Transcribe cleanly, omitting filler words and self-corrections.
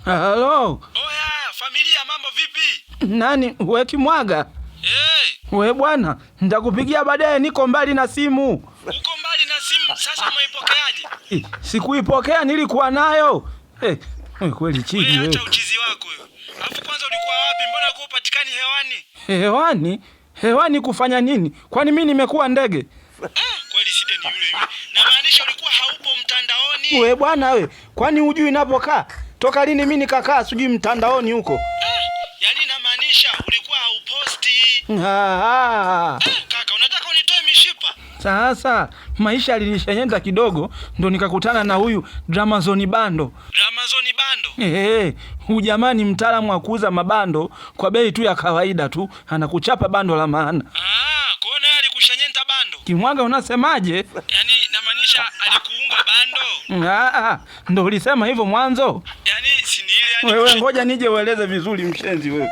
Halo. Oya, familia mambo vipi? Nani, we Kimwaga? We bwana, nitakupigia baadaye, niko mbali na simu. Uko mbali na simu, sasa umeipokeaje? Sikuipokea, nilikuwa nayo. Kweli chini wewe. Acha uchizi wako wewe. Alafu kwanza ulikuwa wapi? Mbona uko upatikani hewani? Hewani? Hewani kufanya nini? Kwani mimi nimekuwa ndege? Kweli shida ni yule yule. Na maanisha ulikuwa haupo mtandaoni. We bwana we, kwani hujui ninapokaa? Toka lini mimi nikakaa sijui mtandaoni huko? Yaani inamaanisha ulikuwa hauposti. Kaka, unataka unitoe mishipa? Sasa maisha yalinishenyenta kidogo, ndo nikakutana na huyu Dramazone Bando. Dramazone Bando? Huyu jamani mtaalamu wa kuuza mabando kwa bei tu ya kawaida tu, anakuchapa bando la maana. Kwa nini alikushenyenta bando? Kimwaga unasemaje? Yaani inamaanisha alikuunga bando? Ndo ulisema hivyo mwanzo. Yaani si ni ile Wewe ngoja nije ueleze vizuri mshenzi wewe.